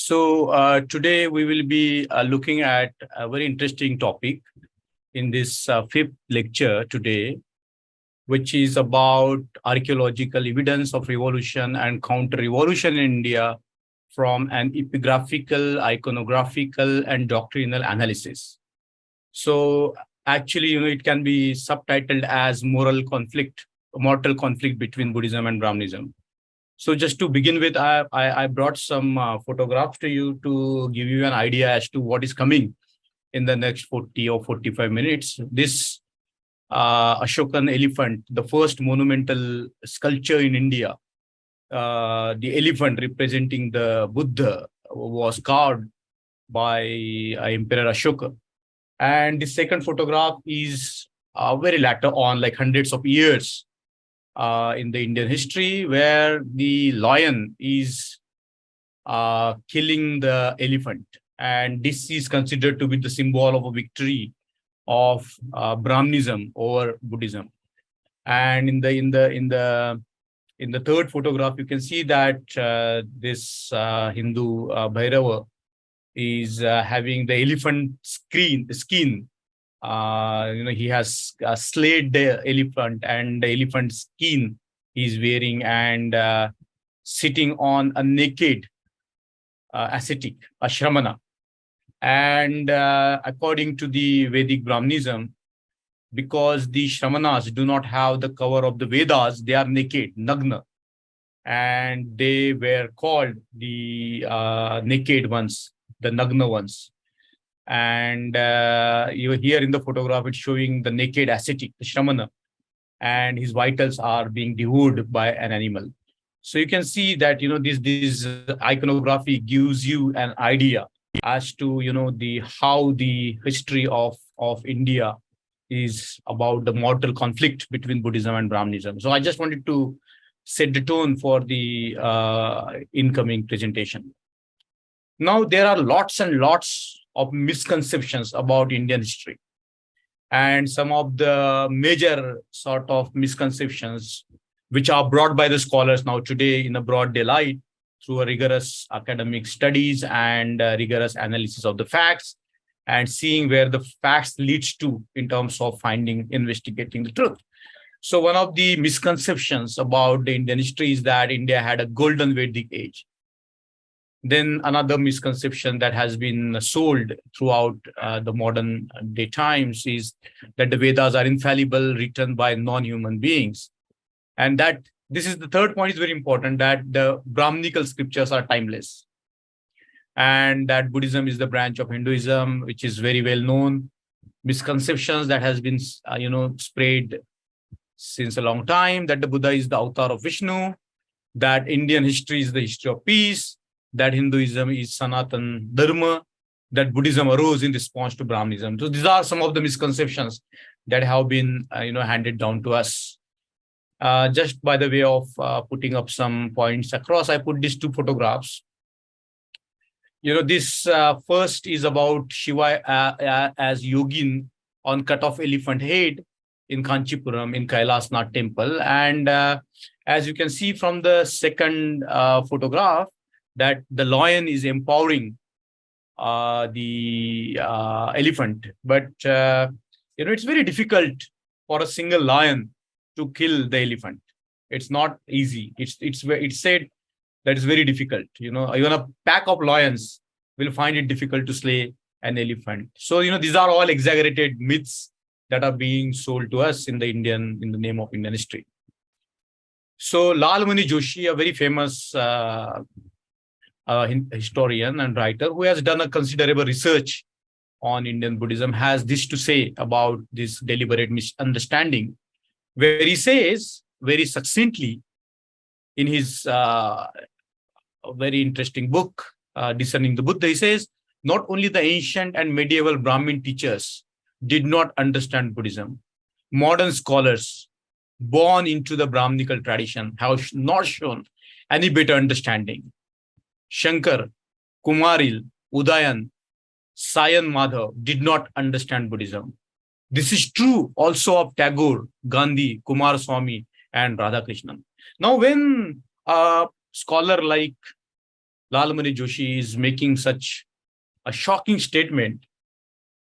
Today we will be looking at a very interesting topic in this fifth lecture today, which is about archaeological evidence of revolution and counter-revolution in India from an epigraphical, iconographical, and doctrinal analysis. So actually, it can be subtitled as mortal conflict between Buddhism and Brahmanism. So just to begin with, I brought some photographs to you to give you an idea as to what is coming in the next 40 or 45 minutes. This Ashokan elephant, the first monumental sculpture in India, the elephant representing the Buddha, was carved by Emperor Ashoka. And the second photograph is very later on, like hundreds of years in the Indian history, where the lion is killing the elephant. And this is considered to be the symbol of a victory of Brahmanism over Buddhism. And in the third photograph, you can see that this Hindu Bhairava is having the elephant skin. He has slayed the elephant, and the elephant skin he's wearing, and sitting on a naked ascetic, a shramana. And according to the Vedic Brahmanism, because the Shramanas do not have the cover of the Vedas, they are naked, nagna. And they were called the naked ones, the nagna ones. And here in the photograph, it's showing the naked ascetic, the Shramana, and his vitals are being devoured by an animal. So you can see that, this iconography gives you an idea as to, how the history of India is about the mortal conflict between Buddhism and Brahmanism. So I just wanted to set the tone for the incoming presentation. Now, there are lots and lots of misconceptions about Indian history. And some of the major sort of misconceptions, which are brought by the scholars now today in a broad daylight through a rigorous academic studies and rigorous analysis of the facts, and seeing where the facts leads to in terms of investigating the truth. So one of the misconceptions about the Indian history is that India had a golden Vedic age. Then another misconception that has been sold throughout the modern day times is that the Vedas are infallible, written by non-human beings. And that this is the third point is very important, that the Brahmanical scriptures are timeless. And that Buddhism is the branch of Hinduism, which is very well known. Misconceptions that has been, spread since a long time, that the Buddha is the avatar of Vishnu, that Indian history is the history of peace, that Hinduism is Sanatan Dharma, that Buddhism arose in response to Brahmanism. So these are some of the misconceptions that have been, handed down to us. Just by the way of putting up some points across, I put these two photographs. This first is about Shiva as yogin on cut-off elephant head in Kanchipuram in Kailasnath temple. And as you can see from the second photograph, that the lion is empowering the elephant. But, it's very difficult for a single lion to kill the elephant. It's not easy. It's said that it's very difficult. Even a pack of lions will find it difficult to slay an elephant. So, these are all exaggerated myths that are being sold to us in the name of Indian history. So Lal Mani Joshi, a very famous historian and writer who has done a considerable research on Indian Buddhism, has this to say about this deliberate misunderstanding, where he says very succinctly in his very interesting book, Discerning the Buddha, he says, not only the ancient and medieval Brahmin teachers did not understand Buddhism, modern scholars born into the Brahminical tradition have not shown any better understanding. Shankar, Kumaril, Udayan, Sayan Madhav did not understand Buddhism. This is true also of Tagore, Gandhi, Kumaraswamy, and Radhakrishnan. Now, when a scholar like Lalamani Joshi is making such a shocking statement,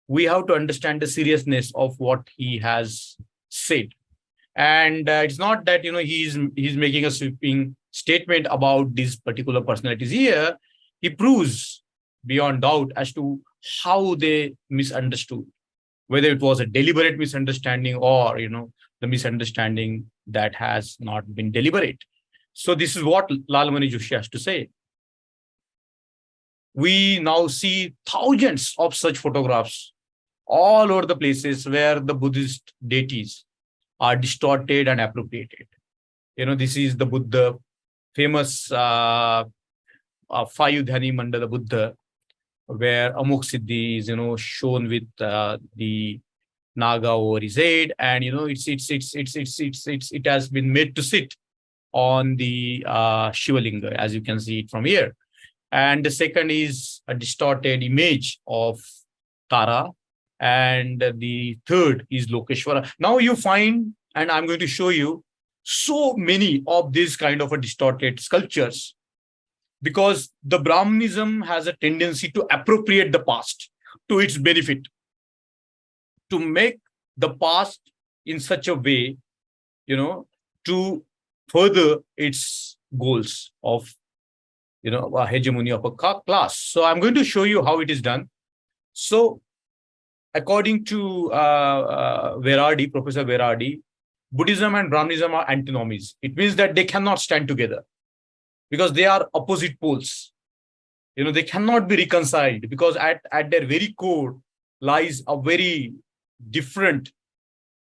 we have to understand the seriousness of what he has said. And it's not that he's making a sweeping statement about these particular personalities here. He proves beyond doubt as to how they misunderstood, whether it was a deliberate misunderstanding or the misunderstanding that has not been deliberate. So this is what Lalamani Joshi has to say. We now see thousands of such photographs all over the places where the Buddhist deities are distorted and appropriated. This is the Buddha, famous Fayudhani Mandala Buddha, where Amuk Siddhi is, shown with the Naga over his head, and it has been made to sit on the Shivalinga, as you can see it from here. And the second is a distorted image of Tara, and the third is Lokeshwara. Now you find, and I'm going to show you, so many of these kind of a distorted sculptures, because the Brahmanism has a tendency to appropriate the past to its benefit, to make the past in such a way, to further its goals of, a hegemony of a class. So I'm going to show you how it is done. So according to Verardi, Professor Verardi, Buddhism and Brahmanism are antinomies. It means that they cannot stand together because they are opposite poles. They cannot be reconciled because at their very core lies a very different,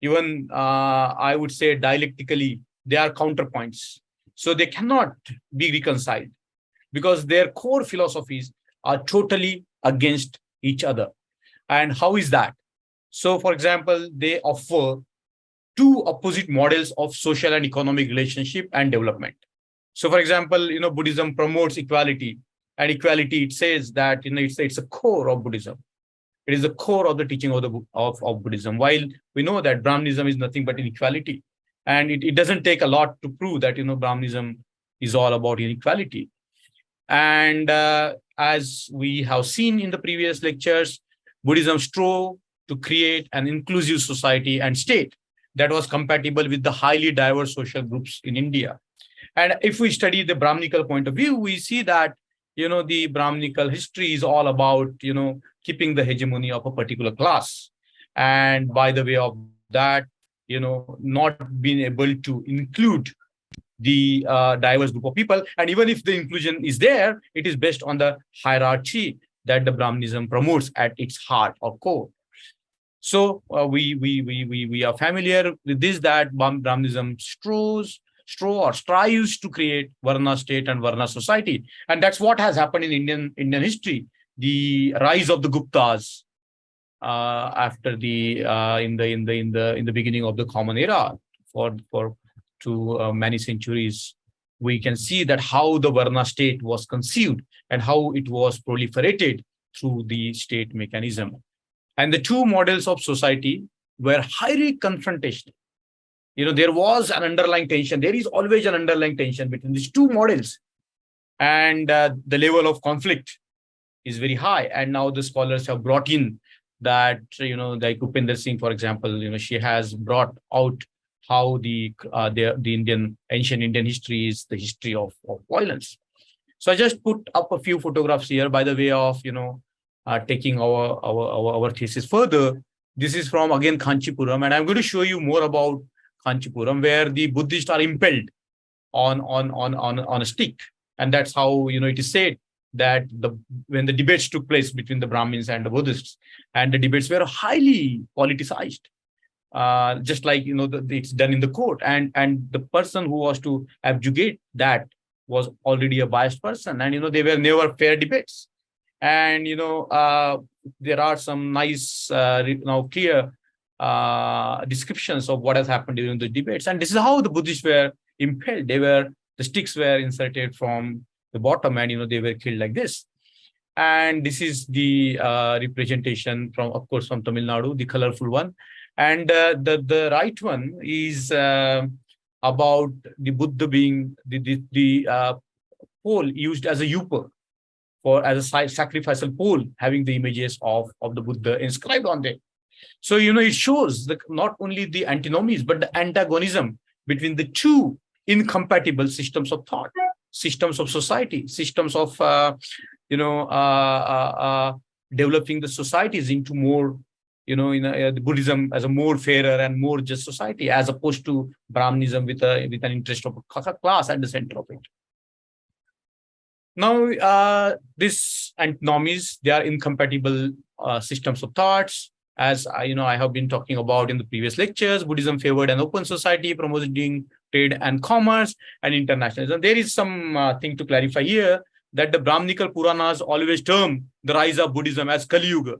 even I would say dialectically, they are counterpoints. So they cannot be reconciled because their core philosophies are totally against each other. And how is that? So, for example, they offer two opposite models of social and economic relationship and development. So, for example, Buddhism promotes equality, and equality, it says that it's a core of Buddhism. It is the core of the teaching of Buddhism. While we know that Brahmanism is nothing but inequality, and it doesn't take a lot to prove that Brahmanism is all about inequality. And as we have seen in the previous lectures, Buddhism strove to create an inclusive society and state that was compatible with the highly diverse social groups in India. And if we study the Brahminical point of view, we see that, the Brahminical history is all about, keeping the hegemony of a particular class. And by the way of that, not being able to include the diverse group of people. And even if the inclusion is there, it is based on the hierarchy that the Brahmanism promotes at its heart or core. So we are familiar with this, that Brahmanism strives to create Varna state and Varna society, and that's what has happened in Indian history. The rise of the Guptas after the in the beginning of the Common Era for many centuries, we can see that how the Varna state was conceived and how it was proliferated through the state mechanism. And the two models of society were highly confrontational. There was an underlying tension. There is always an underlying tension between these two models. And the level of conflict is very high. And now the scholars have brought in that, like Upinder Singh, for example, she has brought out how the ancient Indian history is the history of violence. So I just put up a few photographs here by the way of, taking our thesis further. This is from, again, Kanchipuram, and I'm going to show you more about Kanchipuram, where the Buddhists are impelled on a stick. And that's how, it is said that when the debates took place between the Brahmins and the Buddhists, and the debates were highly politicized, just like, it's done in the court. And the person who was to abjugate that was already a biased person. And, they were never fair debates. And, there are some nice, clear descriptions of what has happened during the debates. And this is how the Buddhists were impelled. The sticks were inserted from the bottom, and, they were killed like this. And this is the representation from Tamil Nadu, the colorful one. And the right one is about the Buddha being the pole used as a yupa. as a sacrificial pole having the images of the Buddha inscribed on them. So, it shows not only the antinomies, but the antagonism between the two incompatible systems of thought, systems of society, systems of, developing the societies into more, the Buddhism as a more fairer and more just society, as opposed to Brahmanism with an interest of a class at the center of it. Now, these antinomies, they are incompatible systems of thoughts. As I have been talking about in the previous lectures, Buddhism favored an open society, promoting trade and commerce and internationalism. There is some thing to clarify here, that the Brahmanical Puranas always term the rise of Buddhism as Kali Yuga.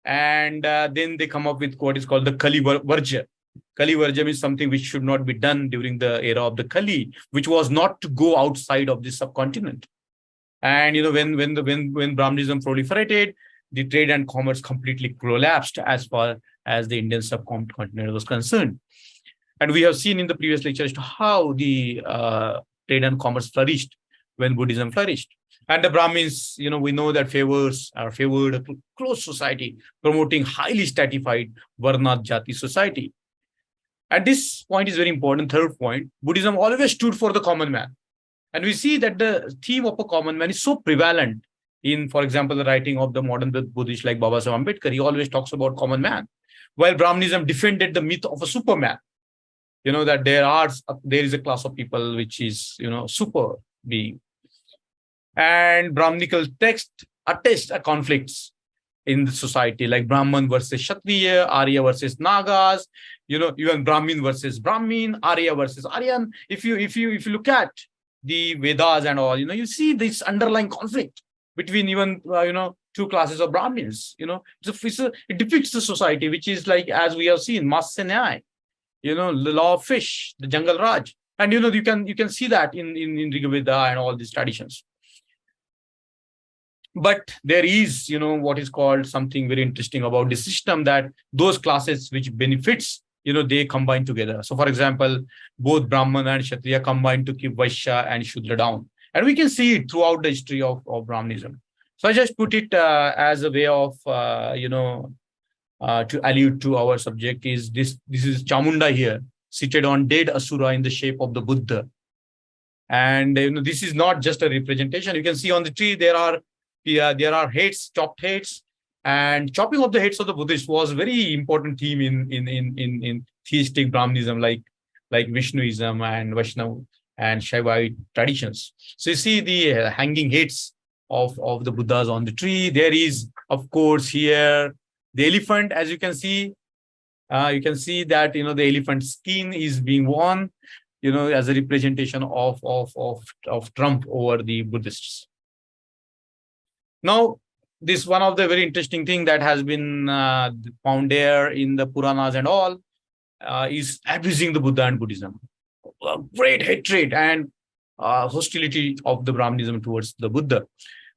And then they come up with what is called the Kali Varja. Kali Varja is something which should not be done during the era of the Kali, which was not to go outside of the subcontinent. And when Brahmanism proliferated, the trade and commerce completely collapsed as far as the Indian subcontinent was concerned. And we have seen in the previous lectures how the trade and commerce flourished when Buddhism flourished. And the Brahmins, we know that favored a close society, promoting highly stratified Varna Jati society. And this point is very important. Third point, Buddhism always stood for the common man. And we see that the theme of a common man is so prevalent in, for example, the writing of the modern Buddhists like Baba Saheb Ambedkar. He always talks about common man, while Brahmanism defended the myth of a superman. That there is a class of people which is, super being. And Brahmanical texts attest conflicts in the society, like Brahman versus Kshatriya, Arya versus Nagas, even Brahmin versus Brahmin, Arya versus Aryan. If you look at the Vedas and all, you see this underlying conflict between even, two classes of Brahmins. It depicts the society, which is like, as we have seen, Matsya Nyaya, the law of fish, the Jungle Raj. And, you can see that in Rigveda and all these traditions. But there is, what is called something very interesting about this system, that those classes which benefits, they combine together. So, for example, both Brahman and Kshatriya combine to keep Vaishya and Shudra down. And we can see it throughout the history of Brahmanism. So I just put it as a way of, to allude to our subject is this. This is Chamunda here, seated on dead Asura in the shape of the Buddha. And this is not just a representation. You can see on the tree there are heads, chopped heads, and chopping of the heads of the Buddhists was a very important theme in theistic Brahmanism, like Vishnuism and Vaishnava and Shaivite traditions. So you see the hanging heads of the Buddhas on the tree. There is, of course, here the elephant, as you can see. You can see that the elephant skin is being worn, as a representation of Trump over the Buddhists. Now, this one of the very interesting thing that has been found there in the Puranas and all is abusing the Buddha and Buddhism. Great hatred and hostility of the Brahmanism towards the Buddha.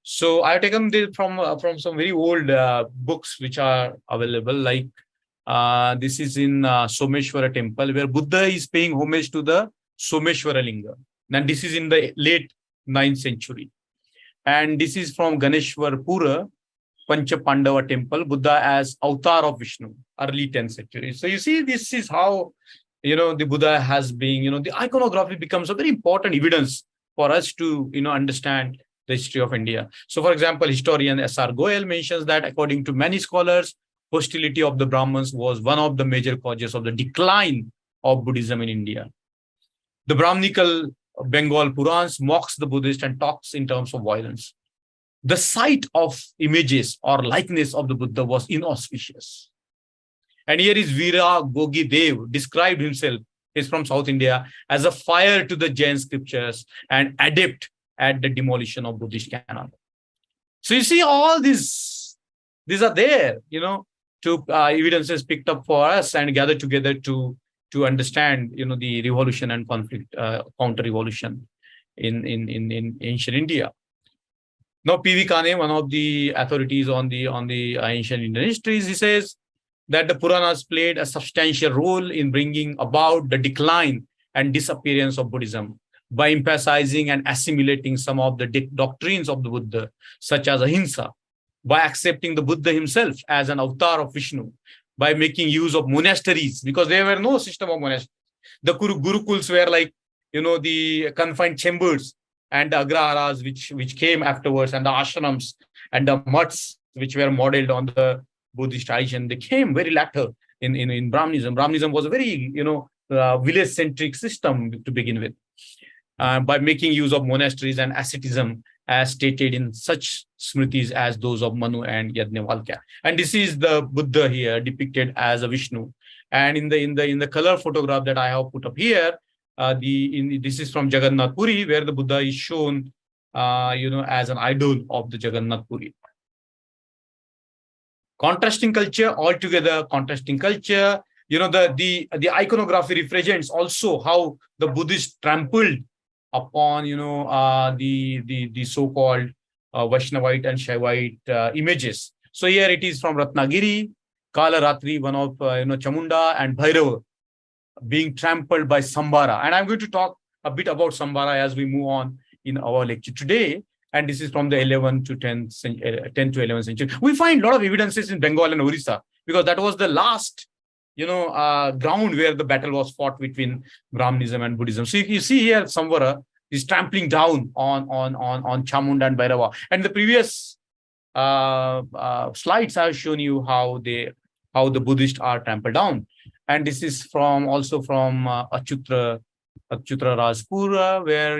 So I have taken this from some very old books which are available. Like this is in Someshwara temple, where Buddha is paying homage to the Someshwara Linga. And this is in the late 9th century. And this is from Ganeshwar Pura, Pancha Pandava temple, Buddha as avatar of Vishnu, early 10th century. So you see, this is how, the Buddha has been, the iconography becomes a very important evidence for us to, understand the history of India. So, for example, historian S.R. Goel mentions that according to many scholars, hostility of the Brahmins was one of the major causes of the decline of Buddhism in India. The Brahmanical Bengal Purans mocks the Buddhist and talks in terms of violence. The sight of images or likeness of the Buddha was inauspicious. And here is Veera Gogi Dev described himself, he's from South India, as a fire to the Jain scriptures and adept at the demolition of Buddhist canon. So you see all these are there, to evidences picked up for us and gathered together to understand, the revolution and conflict, counter-revolution in ancient India. Now, P.V. Kane, one of the authorities on the ancient Indian histories, he says that the Puranas played a substantial role in bringing about the decline and disappearance of Buddhism. by emphasizing and assimilating some of the doctrines of the Buddha, such as ahimsa, by accepting the Buddha himself as an avatar of Vishnu, by making use of monasteries, because there were no system of monasteries. The gurukuls were like, the confined chambers, and the agraharas, which came afterwards, and the ashrams and the mutts, which were modeled on the Buddhist tradition, they came very later in Brahmanism. Brahmanism was a very, village-centric system to begin with. By making use of monasteries and asceticism, as stated in such smritis as those of Manu and Yajnavalkya. And this is the Buddha here depicted as a Vishnu. And in the color photograph that I have put up here, this is from Jagannath Puri, where the Buddha is shown, as an idol of the Jagannath Puri. Contrasting culture altogether, contrasting culture. The iconography represents also how the Buddhists trampled upon, the so-called Vaishnavite and Shaivite images. So here it is from Ratnagiri, Kalaratri, one of Chamunda and Bhairava, being trampled by Sambara. And I'm going to talk a bit about Sambara as we move on in our lecture today. And this is from the 11th to 10th, 10th to 11th century. We find a lot of evidences in Bengal and Orissa, because that was the last, ground where the battle was fought between Brahmanism and Buddhism. So you see here, Sambara is trampling down on Chamunda and Bhairava. And the previous slides have shown you how the Buddhists are trampled down. And this is also from Achyutra Rajpura, where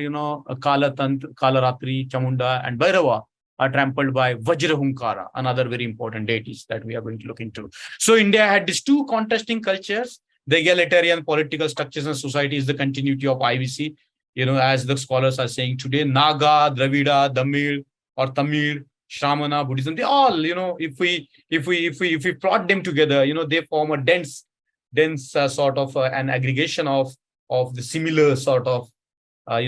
Kalaratri, Chamunda, and Bhairava are trampled by Vajrahunkara, another very important deities that we are going to look into. So India had these two contrasting cultures. The egalitarian political structures and society is the continuity of IVC. As the scholars are saying today, Naga, Dravida, Tamil, Shramana, Buddhism, they all, if we plot them together, they form a dense sort of an aggregation of the similar sort of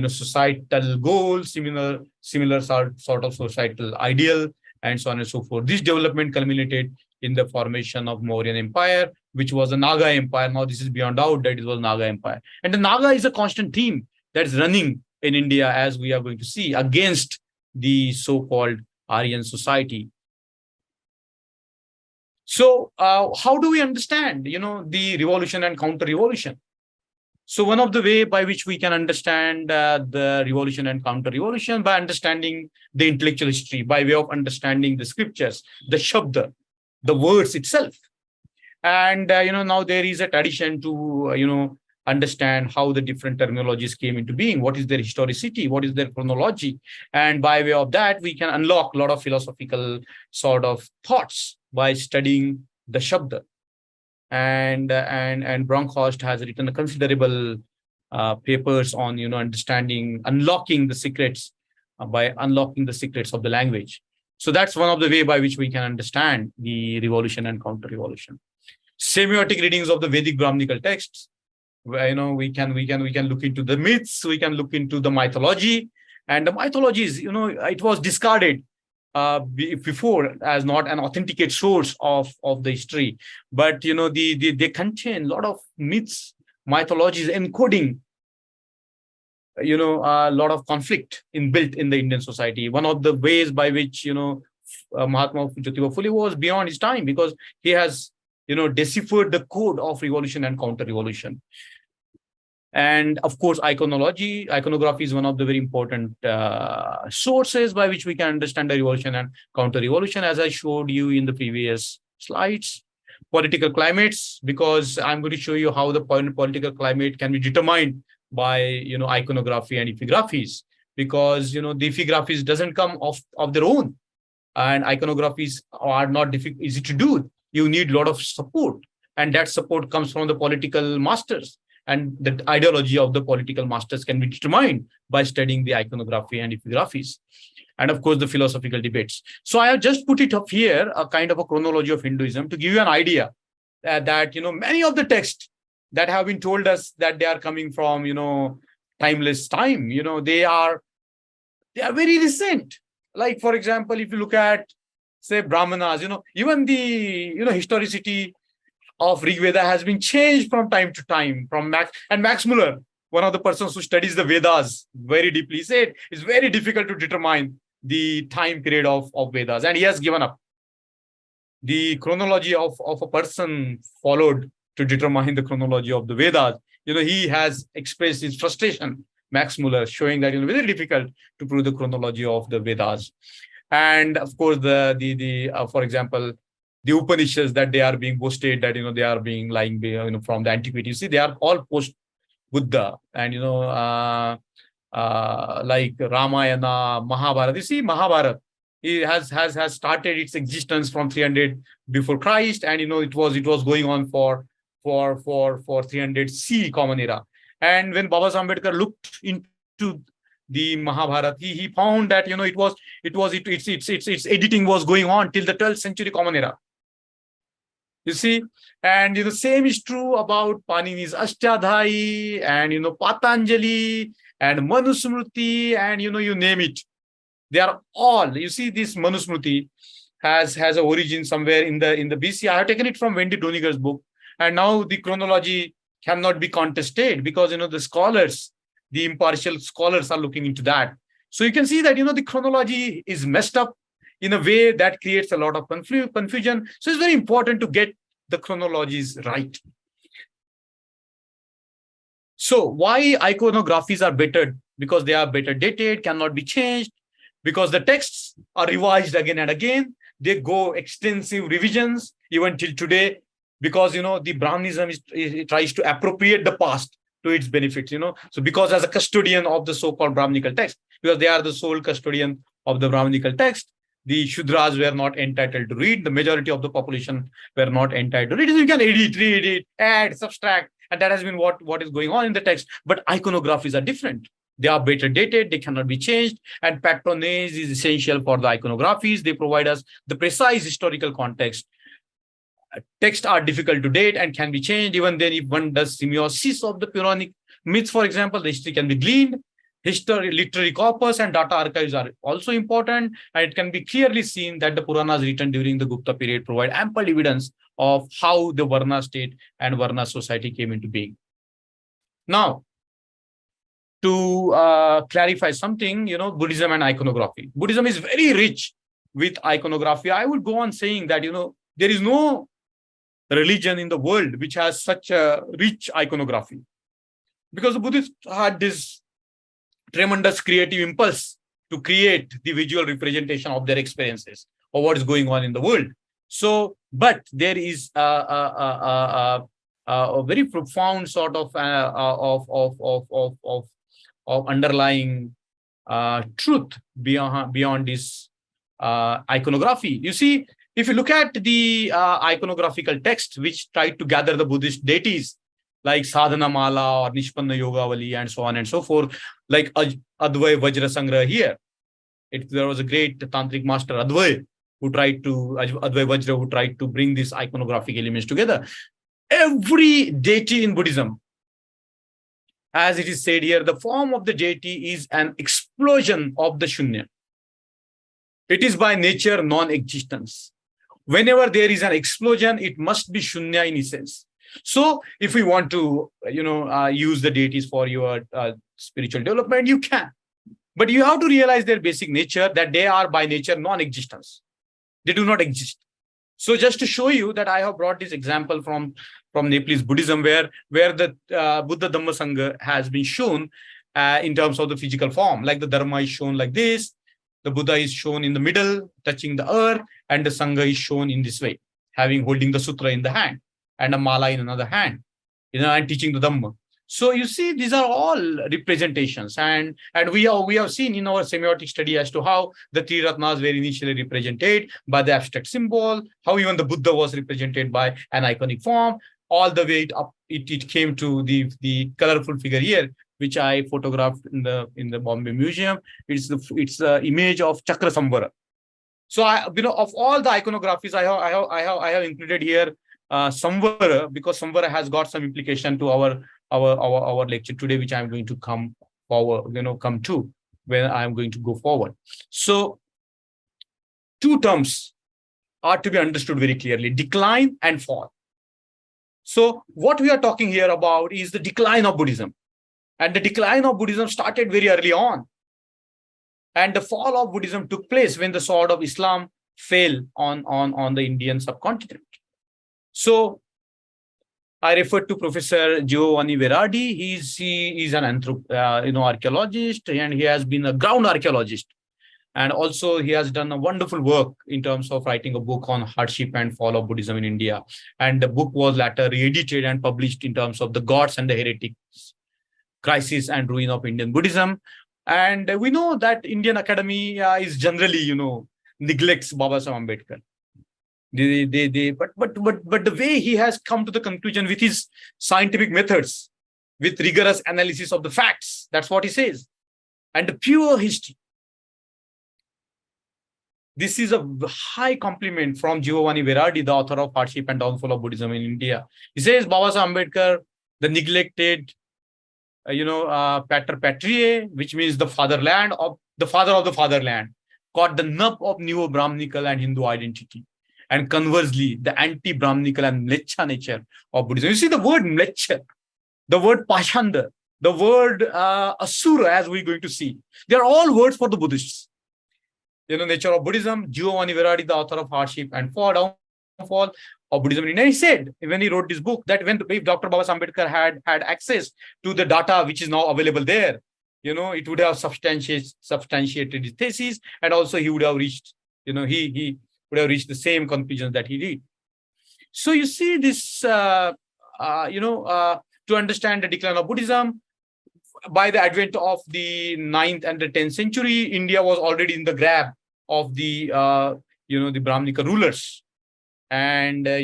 societal goals, similar sort of societal ideal, and so on and so forth. This development culminated in the formation of Mauryan Empire, which was a Naga Empire. Now this is beyond doubt that it was Naga Empire. And the Naga is a constant theme that's running in India, as we are going to see, against the so-called Aryan society. So how do we understand, the revolution and counter-revolution? So one of the way by which we can understand the revolution and counter-revolution, by understanding the intellectual history, by way of understanding the scriptures, the shabda, the words itself. And, now there is a tradition to, understand how the different terminologies came into being. What is their historicity? What is their chronology? And by way of that, we can unlock a lot of philosophical sort of thoughts by studying the shabda. And Bronkhorst has written a considerable papers on, unlocking the secrets, by unlocking the secrets of the language. So that's one of the way by which we can understand the revolution and counter-revolution. Semiotic readings of the Vedic Brahmanical texts. We can look into the myths, we can look into the mythology, and the mythologies, it was discarded before as not an authenticate source of the history, but they contain a lot of myths, mythologies, encoding a lot of conflict inbuilt in the Indian society. One of the ways by which Mahatma Jyotiba Phule was beyond his time, because he has deciphered the code of revolution and counter-revolution. And of course, iconography is one of the very important sources by which we can understand the revolution and counter-revolution, as I showed you in the previous slides. Political climates, because I'm going to show you how the political climate can be determined by iconography and epigraphies, because the epigraphies doesn't come of their own, and iconographies are not easy to do. You need a lot of support, and that support comes from the political masters. And the ideology of the political masters can be determined by studying the iconography and epigraphies. And of course, the philosophical debates. So I have just put it up here, a kind of a chronology of Hinduism, to give you an idea that, many of the texts that have been told us that they are coming from, timeless time, they are very recent. Like, for example, if you look at, say, Brahmanas, even the, historicity of Rig Veda has been changed from time to time, Max Muller, one of the persons who studies the Vedas very deeply, said it's very difficult to determine the time period of Vedas, and he has given up. The chronology of a person followed to determine the chronology of the Vedas. He has expressed his frustration, Max Muller, showing that very difficult to prove the chronology of the Vedas. And of course, for example, the Upanishads, that they are being boasted that they are being lying from the antiquity. You see, they are all post Buddha, and like Ramayana, Mahabharata. You see, Mahabharata, it has started its existence from 300 before Christ, and it was going on for 300 C Common Era. And when Baba Ambedkar looked into the Mahabharata, he found that its editing was going on till the 12th century Common Era. You see, and the same is true about Panini's Ashtadhyayi and Patanjali and Manusmriti, and you name it. They are all, you see, this Manusmriti has an origin somewhere in the BC. I have taken it from Wendy Doniger's book, and now the chronology cannot be contested because the scholars, the impartial scholars, are looking into that. So you can see that the chronology is messed up in a way that creates a lot of confusion. So it's very important to get the chronologies right. So why iconographies are better? Because they are better dated, cannot be changed, because the texts are revised again and again. They go extensive revisions even till today, because the Brahmanism tries to appropriate the past to its benefits. So because as a custodian of the so-called Brahmanical text, because they are the sole custodian of the Brahmanical text, the Shudras were not entitled to read. The majority of the population were not entitled to read. You can edit, read, add, subtract, and that has been what is going on in the text. But iconographies are different. They are better dated, they cannot be changed, and patronage is essential for the iconographies. They provide us the precise historical context. Texts are difficult to date and can be changed. Even then, if one does semiosis of the Puranic myths, for example, the history can be gleaned. Literary corpus and data archives are also important, and it can be clearly seen that the Puranas written during the Gupta period provide ample evidence of how the Varna state and Varna society came into being. Now, to clarify something, Buddhism and iconography. Buddhism is very rich with iconography. I would go on saying that, there is no religion in the world which has such a rich iconography, because the Buddhists had this tremendous creative impulse to create the visual representation of their experiences of what is going on in the world. So, but there is a very profound sort of underlying truth beyond this iconography. You see, if you look at the iconographical texts which try to gather the Buddhist deities, like Sadhana Mala or Nishpanna Yogavali and so on and so forth, like Advai Vajra Sangra here. There was a great tantric master, Advai Vajra, who tried to bring these iconographic elements together. Every deity in Buddhism, as it is said here, the form of the deity is an explosion of the Shunya. It is by nature non-existence. Whenever there is an explosion, it must be Shunya in essence. So if we want to, use the deities for your spiritual development, you can. But you have to realize their basic nature, that they are by nature non-existence. They do not exist. So just to show you that I have brought this example from Nepalese Buddhism, where the Buddha Dhamma Sangha has been shown in terms of the physical form. Like the Dharma is shown like this, the Buddha is shown in the middle, touching the earth, and the Sangha is shown in this way, holding the sutra in the hand and a mala in another hand, and teaching the Dhamma. So you see, these are all representations, and we have seen in our semiotic study as to how the three Ratnas were initially represented by the abstract symbol, how even the Buddha was represented by an iconic form, all the way up it came to the colorful figure here, which I photographed in the Bombay Museum. It's the image of Chakra Samvara. So of all the iconographies, I have included here Samvara, because Samvara has got some implication to our lecture today, which I'm going to come to when I'm going to go forward. So two terms are to be understood very clearly: decline and fall. So what we are talking here about is the decline of Buddhism. And the decline of Buddhism started very early on. And the fall of Buddhism took place when the sword of Islam fell on the Indian subcontinent. So I referred to Professor Giovanni Verardi. He is an archaeologist, and he has been a ground archaeologist. And also, he has done a wonderful work in terms of writing a book on hardship and fall of Buddhism in India. And the book was later re-edited and published in terms of the gods and the heretics, crisis and ruin of Indian Buddhism. And we know that Indian academy is generally, neglects Baba Sahib Ambedkar. But the way he has come to the conclusion with his scientific methods, with rigorous analysis of the facts, that's what he says, and the pure history. This is a high compliment from Giovanni Verardi, the author of Hardship and Downfall of Buddhism in India. He says Baba Sahib Ambedkar, the neglected, pater patriae, which means the fatherland of the fatherland, caught the nub of neo-Brahminical and Hindu identity. And conversely, the anti-Brahminical and mleccha nature of Buddhism. You see the word mleccha, the word pashanda, the word asura, as we're going to see. They are all words for the Buddhists. Nature of Buddhism, Giovanni Verardi, the author of Hardship and Downfall of Buddhism in India, he said when he wrote this book that if Dr. Baba Sahib Ambedkar had access to the data which is now available there, it would have substantiated his thesis, and also he would have reached, he would have reached the same conclusions that he did. So you see this, to understand the decline of Buddhism, by the advent of the 9th and the 10th century, India was already in the grab of the, the Brahminical rulers. And, there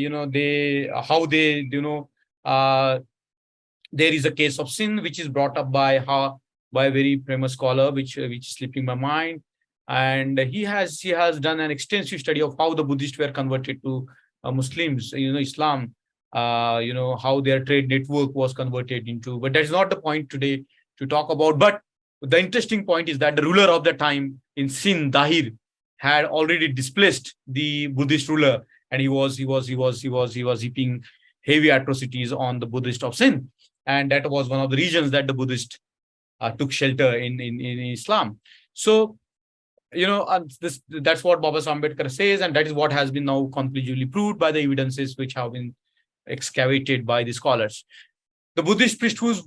is a case of sin, which is brought up by a very famous scholar, which is slipping my mind. And he has done an extensive study of how the Buddhists were converted to Muslims, Islam, how their trade network was converted into. But that's not the point today to talk about. But the interesting point is that the ruler of the time in Sindh, Dahir, had already displaced the Buddhist ruler, and he was heaping heavy atrocities on the Buddhist of Sindh. And that was one of the regions that the Buddhists took shelter in Islam. So, that's what Baba Sahib Ambedkar says, and that is what has been now conclusively proved by the evidences which have been excavated by the scholars. The Buddhist priesthood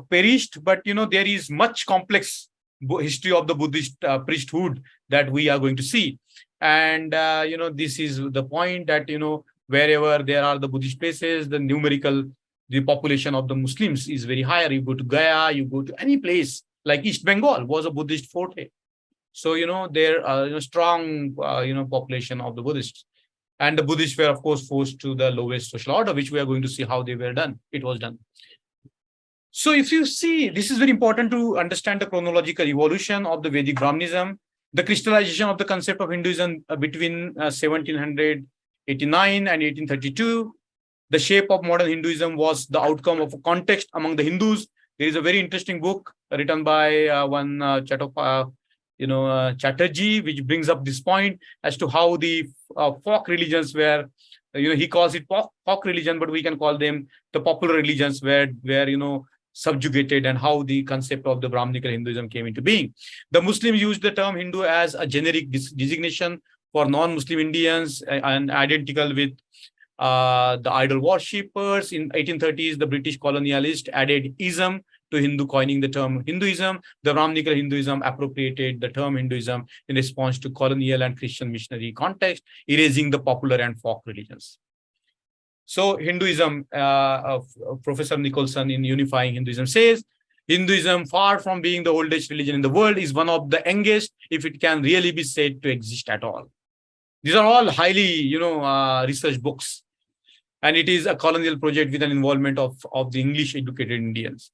perished, but there is much complex history of the Buddhist priesthood that we are going to see. And this is the point that wherever there are the Buddhist places, the population of the Muslims is very higher. You go to Gaya, you go to any place like East Bengal was a Buddhist forte. So there are strong population of the Buddhists, and the Buddhists were of course forced to the lowest social order, which we are going to see how they were done. It was done. So if you see, this is very important to understand the chronological evolution of the Vedic Brahmanism, the crystallization of the concept of Hinduism between 1789 and 1832. The shape of modern Hinduism was the outcome of a context among the Hindus. There is a very interesting book written by one Chatterjee, which brings up this point as to how the folk religions were, he calls it folk religion, but we can call them the popular religions were subjugated, and how the concept of the Brahminical Hinduism came into being. The Muslims used the term Hindu as a generic designation for non-Muslim Indians and identical with the idol worshippers. In 1830s, the British colonialist added ism to Hindu, coining the term Hinduism. The Brahminical Hinduism appropriated the term Hinduism in response to colonial and Christian missionary context, erasing the popular and folk religions. So Hinduism, Professor Nicholson in Unifying Hinduism says, Hinduism, far from being the oldest religion in the world, is one of the youngest, if it can really be said to exist at all. These are all highly, researched books. And it is a colonial project with an involvement of the English educated Indians.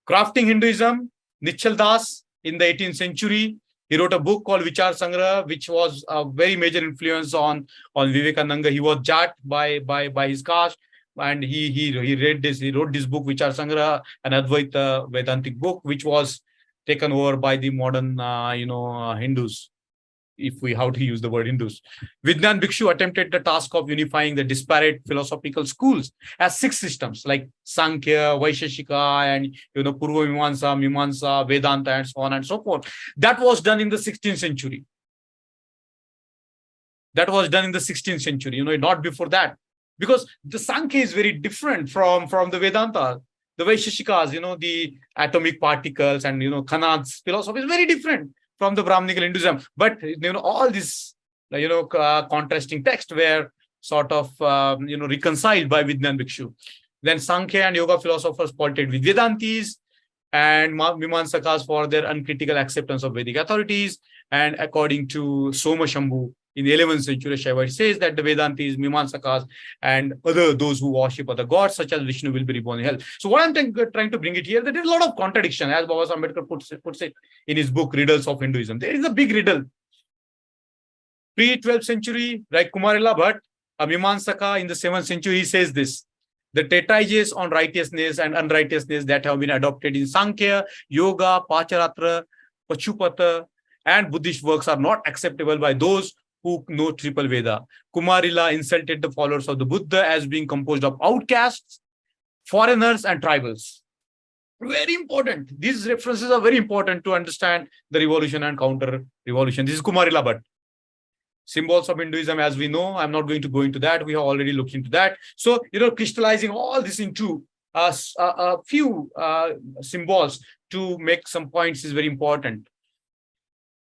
Crafting Hinduism, Nichal Das in the 18th century, he wrote a book called Vichar Sangra, which was a very major influence on Vivekananda. He was Jat by his caste, and he read this. He wrote this book, Vichar Sangra, an Advaita Vedantic book, which was taken over by the modern Hindus. if we how to use the word Hindus. Vijnan Bhikshu attempted the task of unifying the disparate philosophical schools as 6 systems like Sankhya, Vaisheshika, and Purva Mimamsa, Mimamsa, Vedanta, and so on and so forth. That was done in the 16th century. That was done in the 16th century, not before that. Because the Sankhya is very different from the Vedanta. The Vaisheshikas, the atomic particles and, Kanad's philosophy is very different from the Brahmanical Hinduism. But, all these, contrasting texts were sort of, reconciled by Vijnan Bhikshu. Then Sankhya and Yoga philosophers faulted with Vedantis and Mimamsakas for their uncritical acceptance of Vedic authorities. And according to Soma Shambhu, in the 11th century, Shaiva says that the Vedantis, Mimamsakas, and those who worship other gods, such as Vishnu, will be reborn in hell. So what I'm trying to bring it here, there is a lot of contradiction, as Baba Ambedkar puts it in his book, Riddles of Hinduism. There is a big riddle. Pre-12th century, like Kumarila Bhatt, a Mimamsaka in the 7th century, he says this: the treatises on righteousness and unrighteousness that have been adopted in Sankhya, Yoga, Pacharatra, Pachupata, and Buddhist works are not acceptable by those who know triple Veda. Kumarila insulted the followers of the Buddha as being composed of outcasts, foreigners, and tribals. Very important. These references are very important to understand the revolution and counter-revolution. This is Kumarila Bhatt. Symbols of Hinduism, as we know, I'm not going to go into that. We have already looked into that. So, crystallizing all this into a few symbols to make some points is very important.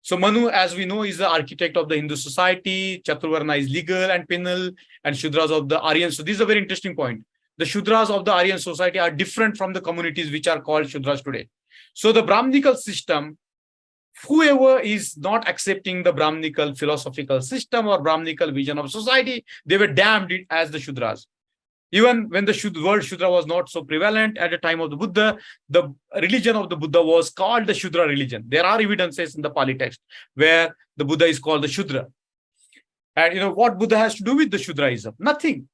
So Manu, as we know, is the architect of the Hindu society. Chaturvarna is legal and penal, and Shudras of the Aryan. So this is a very interesting point. The Shudras of the Aryan society are different from the communities which are called Shudras today. So the Brahmanical system, whoever is not accepting the Brahmanical philosophical system or Brahmanical vision of society, they were damned as the Shudras. Even when the word Shudra was not so prevalent at the time of the Buddha, the religion of the Buddha was called the Shudra religion. There are evidences in the Pali text where the Buddha is called the Shudra. And what Buddha has to do with the Shudraism? Nothing.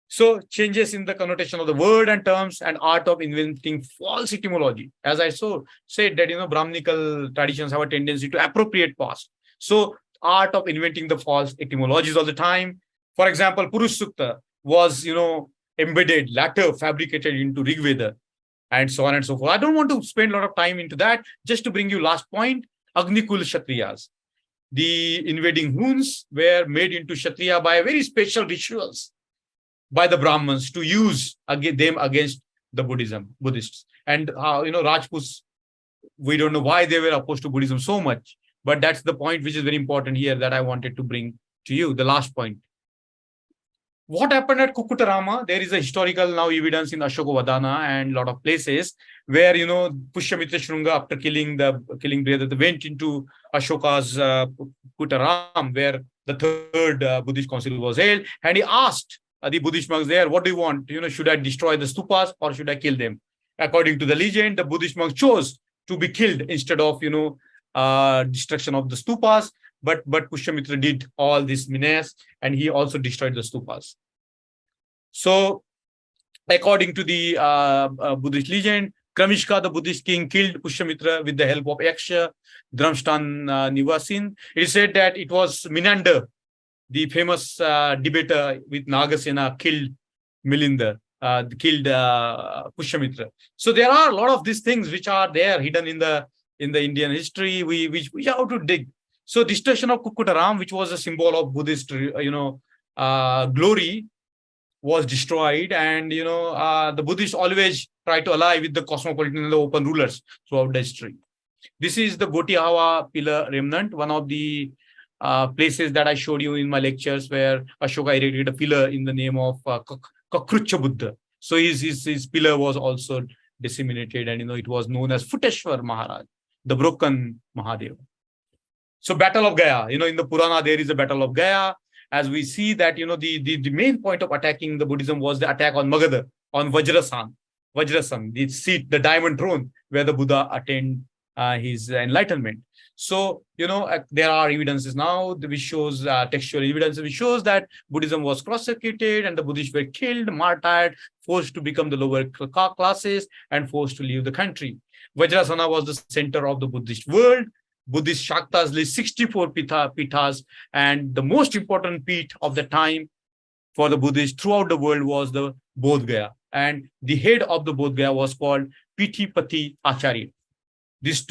So changes in the connotation of the word and terms and art of inventing false etymology. As I said that, Brahmanical traditions have a tendency to appropriate past. So art of inventing the false etymologies all the time. For example, Purush Sukta was, embedded, later fabricated into Rig Veda, and so on and so forth. I don't want to spend a lot of time into that. Just to bring you last point, Agnikul Kshatriyas. The invading Huns were made into Kshatriya by very special rituals by the Brahmins to use them against the Buddhists. And, Rajputs, we don't know why they were opposed to Buddhism so much, but that's the point which is very important here that I wanted to bring to you, the last point. What happened at Kukutarama? There is a historical now evidence in Ashokovadana and a lot of places where, Pushyamitra Shrunga, after killing brother, they went into Ashoka's Kukutaram, where the third Buddhist council was held, and he asked the Buddhist monks there, what do you want? Should I destroy the stupas or should I kill them? According to the legend, the Buddhist monks chose to be killed instead of, destruction of the stupas. But Pushyamitra did all this menace, and he also destroyed the stupas. So, according to the Buddhist legend, Kramishka, the Buddhist king, killed Pushyamitra with the help of Yaksha, Dramstan Nivasin. It is said that it was Menander, the famous debater with Nagasena, killed Milinda, killed Pushyamitra. So there are a lot of these things which are there hidden in the Indian history, which we have to dig. So destruction of Kukutaram, which was a symbol of Buddhist, glory, was destroyed, and the Buddhists always try to ally with the cosmopolitan and the open rulers throughout the history. This is the Gotihawa pillar remnant, one of the places that I showed you in my lectures, where Ashoka erected a pillar in the name of Kakrucha Buddha. So his pillar was also disseminated, and it was known as Futeshwar Maharaj, the broken Mahadeva. So Battle of Gaya, in the Purana, there is a Battle of Gaya. As we see that, the main point of attacking the Buddhism was the attack on Magadha, on Vajrasang, the seat, the diamond throne, where the Buddha attained his enlightenment. So, there are evidences now which shows, textual evidence which shows that Buddhism was prosecuted and the Buddhists were killed, martyred, forced to become the lower classes, and forced to leave the country. Vajrasana was the center of the Buddhist world. Buddhist Shaktas list 64 pithas, and the most important pith of the time for the Buddhists throughout the world was the Bodh Gaya. And the head of the Bodh Gaya was called Pitipati Acharya. These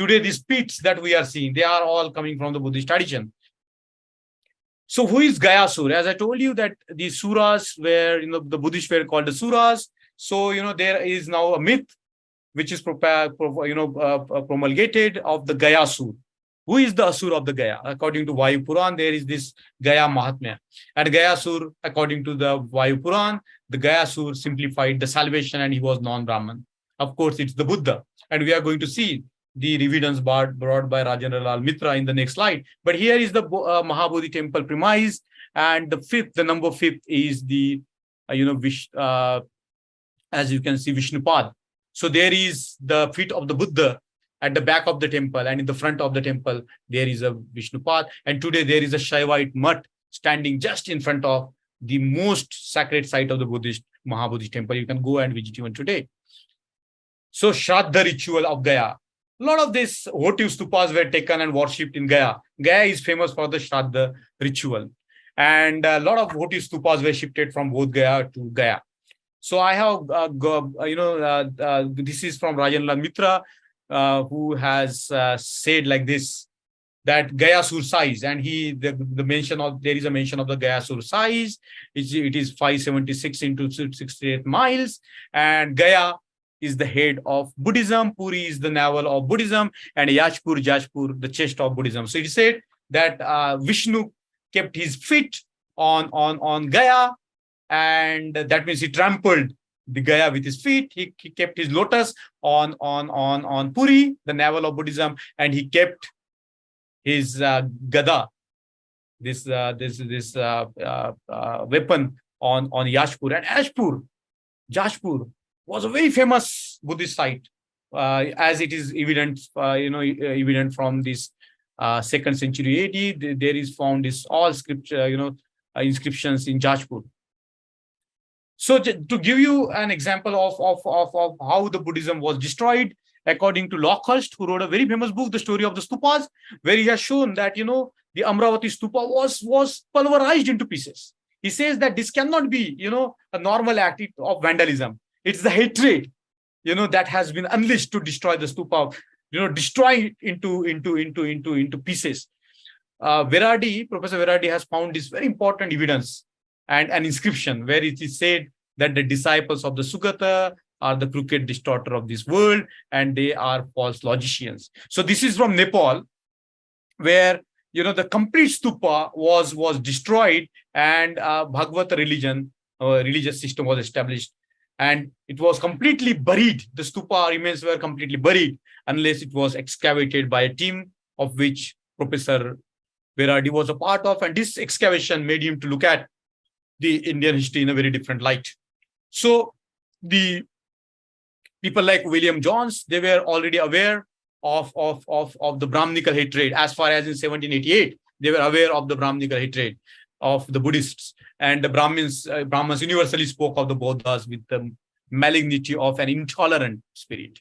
piths that we are seeing, they are all coming from the Buddhist tradition. So who is Gayasur? As I told you that the suras were, the Buddhists were called the suras. So, there is now a myth which is promulgated of the Gayasur. Who is the Asur of the Gaya? According to Vayu Puran, there is this Gaya Mahatmya. And Gayasur, according to the Vayu Puran, the Gayasur simplified the salvation and he was non-Brahman. Of course, it's the Buddha. And we are going to see the evidence brought by Rajendra Lal Mitra in the next slide. But here is the Mahabodhi temple premise. And the number fifth is the, as you can see, Vishnupad. So there is the feet of the Buddha at the back of the temple, and in the front of the temple, there is a Vishnupad. And today there is a Shaivite mutt standing just in front of the most sacred site of the Buddhist Mahabodhi temple. You can go and visit even today. So Shraddha ritual of Gaya. A lot of these votive stupas were taken and worshipped in Gaya. Gaya is famous for the Shraddha ritual. And a lot of votive stupas were shifted from Bodh Gaya to Gaya. So I have, this is from Rajendra Mitra, who has said like this, that Gayasur size, and there is a mention of the Gayasur size. It is 576 into 68 miles, and Gaya is the head of Buddhism, Puri is the navel of Buddhism, and Jashpur, the chest of Buddhism. So it is said that Vishnu kept his feet on Gaya, and that means he trampled the Gaya with his feet. He kept his lotus on Puri, the navel of Buddhism, and he kept his gada, this weapon on Yashpur. And Jashpur was a very famous Buddhist site, as it is evident, evident from this 2nd century AD. There is found this all scripture, inscriptions in Jashpur. So to give you an example of how the Buddhism was destroyed, according to Lockhurst, who wrote a very famous book, The Story of the Stupas, where he has shown that, the Amravati Stupa was pulverized into pieces. He says that this cannot be, a normal act of vandalism. It's the hatred, that has been unleashed to destroy the stupa, destroy into pieces. Professor Veradi has found this very important evidence and an inscription where it is said that the disciples of the Sugata are the crooked distorter of this world, and they are false logicians. So this is from Nepal, where the complete stupa was destroyed, and Bhagavata religious system was established, and it was completely buried. The stupa remains were completely buried unless it was excavated by a team of which Professor Veradi was a part of, and this excavation made him to look at the Indian history in a very different light. So the people like William Jones, they were already aware of the Brahminical hatred. As far as in 1788, they were aware of the Brahminical hatred of the Buddhists, and the Brahmins universally spoke of the Bodhas with the malignity of an intolerant spirit.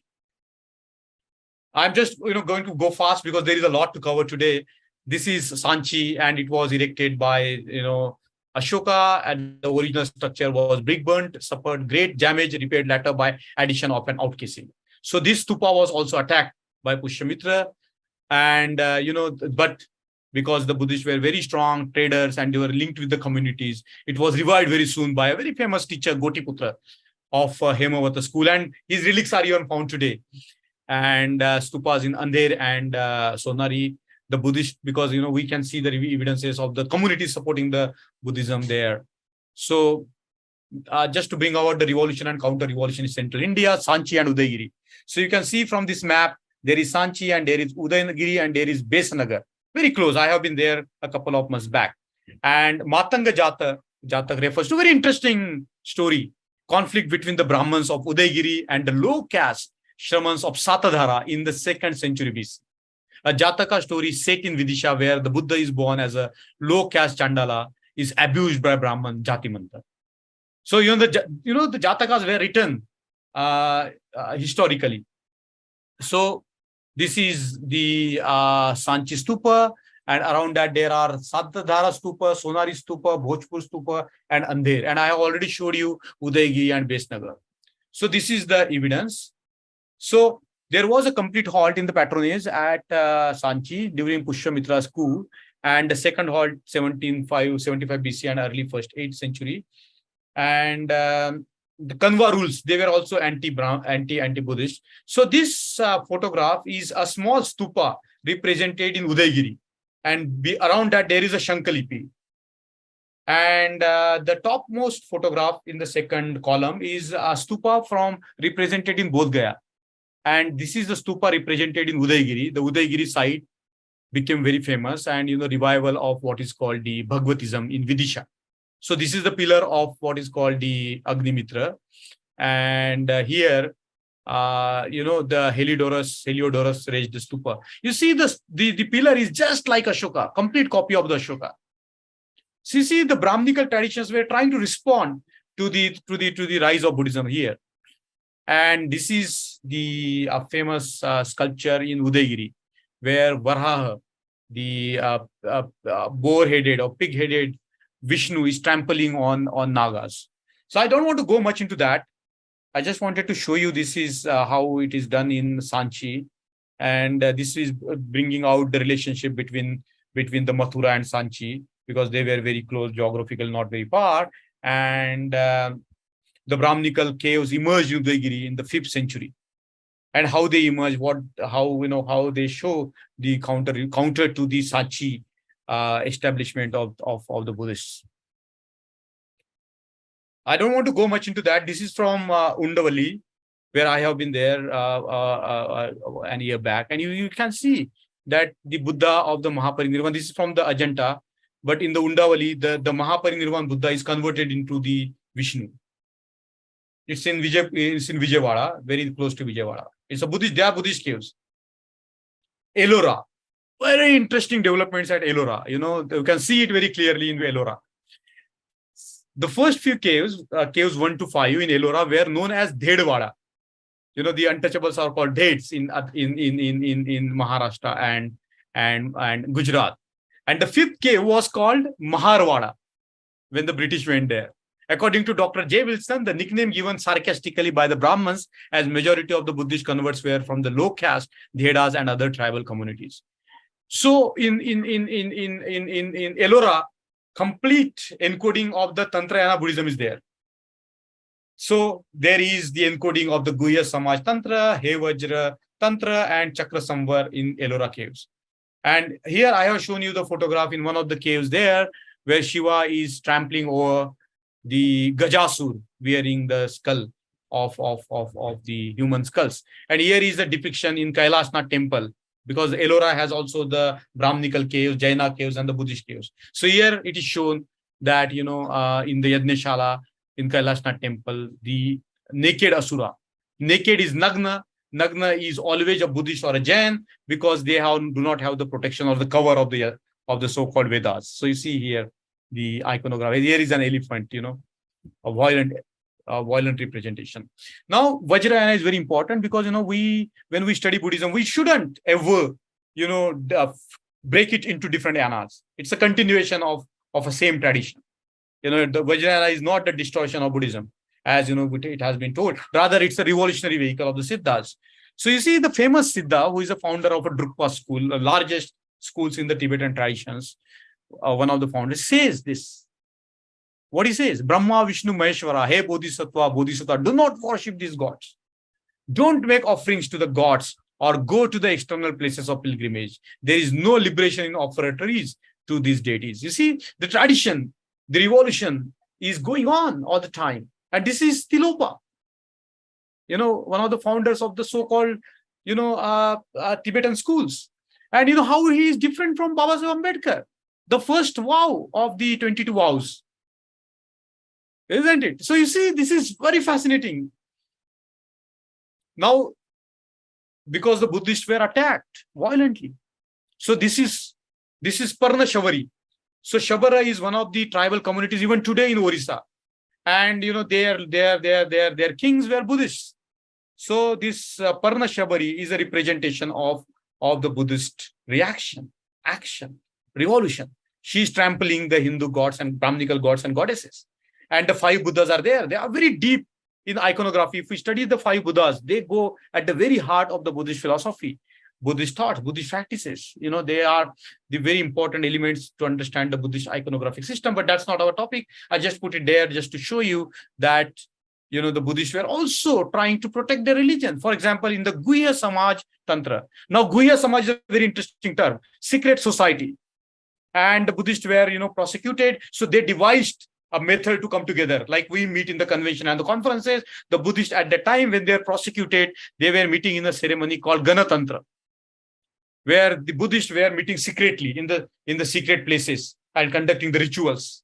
I'm just going to go fast because there is a lot to cover today. This is Sanchi, and it was erected by Ashoka, and the original structure was brick burnt, suffered great damage, repaired later by addition of an outcasing. So this stupa was also attacked by Pushyamitra, and but because the Buddhists were very strong traders and they were linked with the communities, it was revived very soon by a very famous teacher, Gotiputra of Hemavata school, and his relics are even found today. And stupas in Andher and Sonari, the Buddhist, because we can see the evidences of the communities supporting the Buddhism there. So just to bring out the revolution and counter-revolution in central India, Sanchi and Udaygiri. So you can see from this map, there is Sanchi and there is Udaygiri and there is Besanagar. Very close. I have been there a couple of months back. And Matanga Jatak refers to a very interesting story, conflict between the Brahmins of Udaygiri and the low caste Shramans of Satadhara in the 2nd century BC. A Jataka story set in Vidisha, where the Buddha is born as a low caste Chandala, is abused by Brahman Jati Mantra. So the Jatakas were written historically. So This is the Sanchi Stupa, and around that there are Satadhara Stupa, Sonari Stupa, Bhojpur Stupa, and Andher. And I have already showed you Udaygiri and Besnagar. So this is the evidence. So there was a complete halt in the patronage at Sanchi during Pushyamitra's coup, and the second halt 75 BC and early first 8th century. And the Kanwa rules, they were also anti-Buddhist. So this photograph is a small stupa represented in Udaygiri, and around that there is a Shankalipi. And the topmost photograph in the second column is a stupa represented in Bodh Gaya. And this is the stupa represented in Udaygiri. The Udaygiri site became very famous, and revival of what is called the Bhagavatism in Vidisha. So this is the pillar of what is called the Agnimitra. And here, the Heliodorus raised the stupa. You see, the pillar is just like Ashoka, complete copy of the Ashoka. So you see, the Brahminical traditions were trying to respond to the rise of Buddhism here. And this is the famous sculpture in Udaygiri, where Varaha, the boar-headed or pig-headed Vishnu, is trampling on Nagas. So I don't want to go much into that. I just wanted to show you this is how it is done in Sanchi. And this is bringing out the relationship between the Mathura and Sanchi, because they were very close, geographical, not very far. And the Brahminical caves emerged in Udaygiri in the 5th century. And how they emerge, how they show the counter to the Sanchi establishment of the Buddhists. I don't want to go much into that. This is from Undavali, where I have been there an year back. And you can see that the Buddha of the Mahaparinirvan, this is from the Ajanta, but in the Undavali, the Mahaparinirvan Buddha is converted into the Vishnu. It's in Vijayawada, very close to Vijayawada. It's a Buddhist, they are Buddhist caves. Ellora, very interesting developments at Ellora. You can see it very clearly in Ellora. The first few caves, caves 1 to 5 in Ellora, were known as Dhedwada. The untouchables are called Dheds in Maharashtra and Gujarat. And the 5th cave was called Maharwada when the British went there. According to Dr. J. Wilson, the nickname given sarcastically by the Brahmins, as majority of the Buddhist converts were from the low caste, Dhedas, and other tribal communities. So in Ellora, complete encoding of the Tantrayana Buddhism is there. So there is the encoding of the Guhya Samaj Tantra, He Vajra Tantra, and Chakra Samvar in Ellora caves. And here I have shown you the photograph in one of the caves there, where Shiva is trampling over the Gajasur, wearing the skull of the human skulls. And here is the depiction in Kailashnath temple, because Ellora has also the Brahminical caves, Jaina caves, and the Buddhist caves. So here it is shown that, in the Yajneshala, in Kailashnath temple, the naked Asura. Naked is Nagna. Nagna is always a Buddhist or a Jain, because they do not have the protection or the cover of the so-called Vedas. So you see here the iconography. Here is an elephant, a violent representation. Now, Vajrayana is very important, because when we study Buddhism, we shouldn't ever break it into different yanas. It's a continuation of a same tradition. The Vajrayana is not the distortion of Buddhism, as it has been told. Rather, it's a revolutionary vehicle of the Siddhas. So you see the famous Siddha, who is a founder of a Drukpa school, the largest schools in the Tibetan traditions, one of the founders, says this. What he says: Brahma, Vishnu, Maheshwara, hey Bodhisattva, do not worship these gods. Don't make offerings to the gods or go to the external places of pilgrimage. There is no liberation in offertories to these deities. You see, the tradition, the revolution is going on all the time. And this is Tilopa, one of the founders of the so-called, Tibetan schools. And how he is different from Babasaheb Ambedkar, the first vow of the 22 vows. Isn't it? So you see, this is very fascinating. Now, because the Buddhists were attacked violently. So this is Parna Shavari. So Shabara is one of the tribal communities even today in Orissa. And their kings were Buddhists. So this Parna Shabari is a representation of the Buddhist reaction, action, revolution. She's trampling the Hindu gods and Brahminical gods and goddesses. And the 5 Buddhas are there. They are very deep in iconography. If we study the 5 Buddhas, they go at the very heart of the Buddhist philosophy, Buddhist thoughts, Buddhist practices. They are the very important elements to understand the Buddhist iconographic system, but that's not our topic. I just put it there just to show you that, the Buddhists were also trying to protect their religion. For example, in the Guhya Samaj Tantra. Now, Guhya Samaj is a very interesting term, secret society. And the Buddhists were, prosecuted. So they devised a method to come together. Like we meet in the convention and the conferences, the Buddhists at the time when they were prosecuted, they were meeting in a ceremony called Ganatantra, where the Buddhists were meeting secretly in the secret places and conducting the rituals,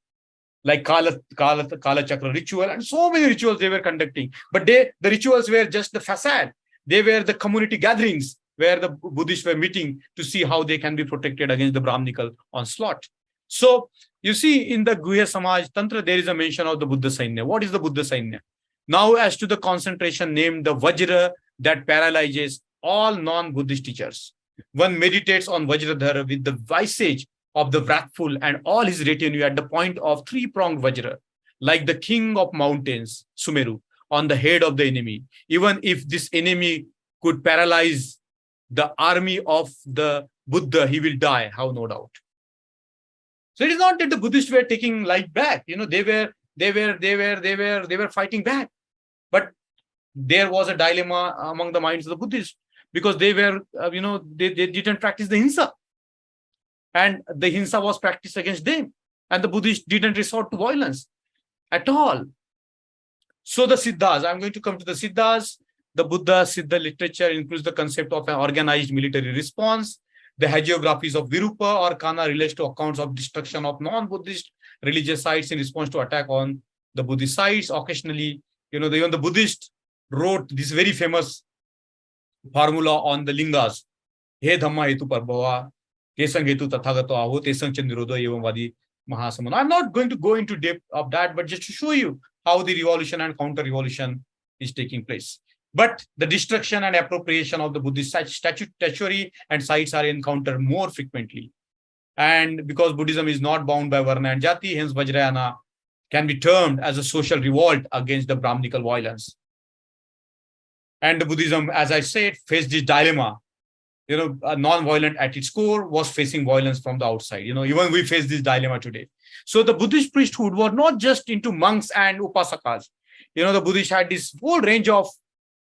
like Kala Chakra ritual, and so many rituals they were conducting. But the rituals were just the facade. They were the community gatherings where the Buddhists were meeting to see how they can be protected against the Brahminical onslaught. So you see, in the Guhya Samaj Tantra, there is a mention of the Buddha Sainya. What is the Buddha Sainya? Now, as to the concentration named the Vajra that paralyzes all non-Buddhist teachers. One meditates on Vajradhara with the visage of the wrathful and all his retinue at the point of 3-pronged Vajra, like the king of mountains, Sumeru, on the head of the enemy. Even if this enemy could paralyze the army of the Buddha, he will die, have no doubt. So it is not that the Buddhists were taking life back. They were fighting back. But there was a dilemma among the minds of the Buddhists, because they were, they didn't practice the Hinsa. And the Hinsa was practiced against them. And the Buddhists didn't resort to violence at all. So the Siddhas, I'm going to come to the Siddhas. The Buddha Siddha literature includes the concept of an organized military response. The hagiographies of Virupa or Kana relates to accounts of destruction of non-Buddhist religious sites in response to attack on the Buddhist sites. Occasionally, even the Buddhist wrote this very famous formula on the lingas. He dhamma hetu parbhava, kesang hetu tathagato aho, tesang chandirodo evam vadi mahasamana. I'm not going to go into depth of that, but just to show you how the revolution and counter-revolution is taking place. But the destruction and appropriation of the Buddhist statuary and sites are encountered more frequently. And because Buddhism is not bound by Varna and Jati, hence Vajrayana can be termed as a social revolt against the Brahminical violence. And the Buddhism, as I said, faced this dilemma. Non-violent at its core was facing violence from the outside. Even we face this dilemma today. So the Buddhist priesthood was not just into monks and upasakas. The Buddhists had this whole range of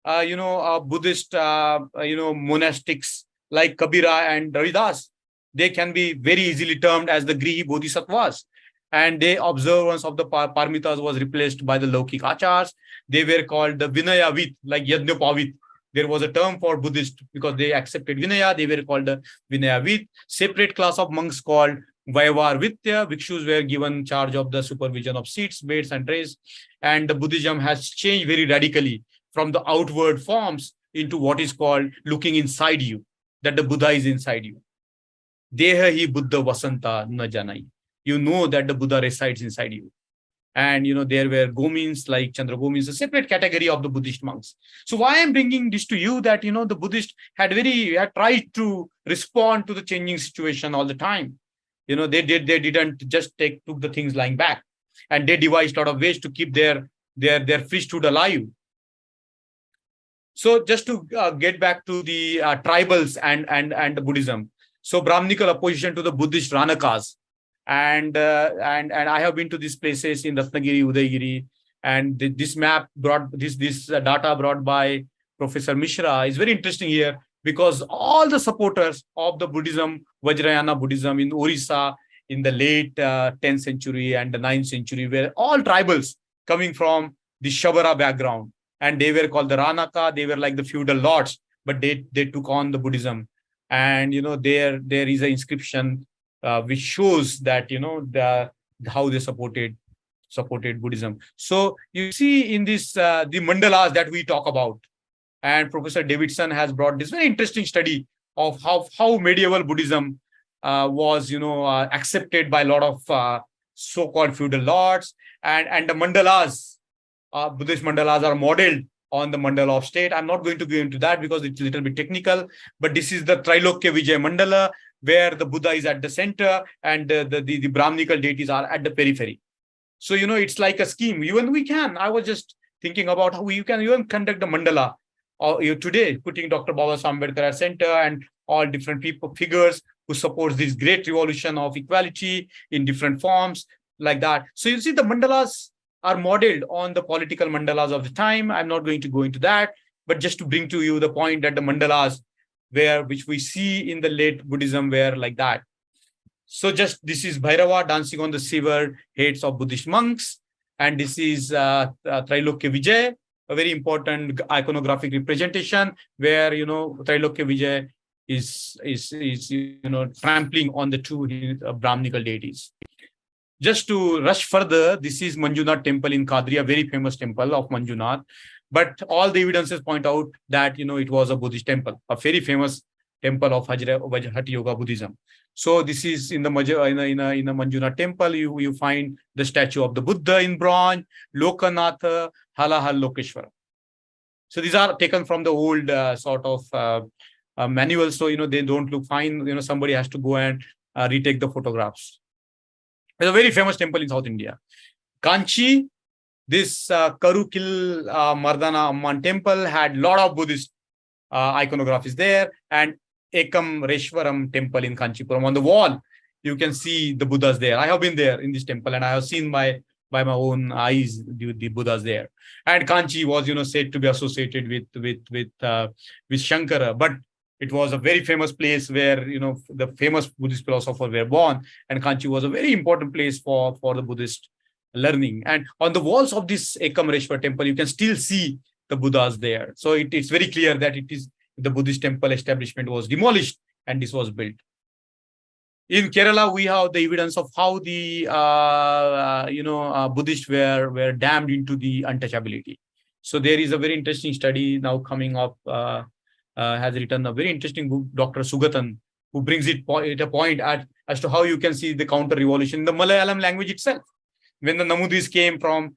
Buddhist, monastics like Kabira and Ravidas. They can be very easily termed as the Grihi Bodhisattvas. And the observance of the Parmitas was replaced by the Laukik Achars. They were called the Vinayavit, like Yajnapavit. There was a term for Buddhist because they accepted Vinaya. They were called the Vinayavit. Separate class of monks called Vaivar Vitya. Bhikshus were given charge of the supervision of seats, beds, and trays. And the Buddhism has changed very radically from the outward forms into what is called looking inside you, that the Buddha is inside you. Deha hi Buddha Vasanta na janai. You know that the Buddha resides inside you. And, there were Gomins like Chandra Gomins, a separate category of the Buddhist monks. So why I'm bringing this to you that, the Buddhists had tried to respond to the changing situation all the time. They didn't just took the things lying back, and they devised a lot of ways to keep their priesthood alive. So just to get back to the tribals and the Buddhism. So Brahminical opposition to the Buddhist Ranakas. And I have been to these places in Ratnagiri, Udaygiri, and this map this data brought by Professor Mishra is very interesting here, because all the supporters of the Buddhism, Vajrayana Buddhism in Orissa in the late 10th century and the 9th century were all tribals coming from the Shabara background. And they were called the Ranaka. They were like the feudal lords, but they took on the Buddhism. And, there is an inscription which shows that, how they supported Buddhism. So you see in this, the mandalas that we talk about, and Professor Davidson has brought this very interesting study of how medieval Buddhism was, accepted by a lot of so-called feudal lords, and the mandalas, Buddhist mandalas are modeled on the mandala of state. I'm not going to go into that because it's a little bit technical, but this is the Trilokya Vijay mandala, where the Buddha is at the center and the Brahminical deities are at the periphery. So, it's like a scheme. Even I was just thinking about how you can even conduct the mandala today, putting Dr. Baba Ambedkar at center and all different figures who supports this great revolution of equality in different forms like that. So you see the mandalas are modeled on the political mandalas of the time. I'm not going to go into that, but just to bring to you the point that the mandalas which we see in the late Buddhism were like that. So this is Bhairava dancing on the severed heads of Buddhist monks. And this is Trilokya Vijay, a very important iconographic representation where, Trilokya Vijay is trampling on the two Brahminical deities. Just to rush further, this is Manjunath temple in Kadria, very famous temple of Manjunath. But all the evidences point out that, it was a Buddhist temple, a very famous temple of Hatha Yoga Buddhism. So this is in the Manjunath temple, you find the statue of the Buddha in bronze, Lokanatha, Halahal Lokeshwara. So these are taken from the old sort of manuals. So, they don't look fine. Somebody has to go and retake the photographs. It's a very famous temple in South India. Kanchi, this Karukil Mardana Amman temple had a lot of Buddhist iconographies there. And Ekam Reshwaram temple in Kanchipuram. On the wall, you can see the Buddhas there. I have been there in this temple and I have seen by my own eyes the Buddhas there. And Kanchi was, said to be associated with Shankara, but it was a very famous place where, the famous Buddhist philosophers were born. And Kanchi was a very important place for the Buddhist learning. And on the walls of this Ekamreshwar temple, you can still see the Buddhas there. So it's very clear that the Buddhist temple establishment was demolished and this was built. In Kerala, we have the evidence of how the Buddhists were damned into the untouchability. So there is a very interesting study now coming up, has written a very interesting book, Dr. Sugatan, who brings it at a point as to how you can see the counter-revolution in the Malayalam language itself. When the Namudis came from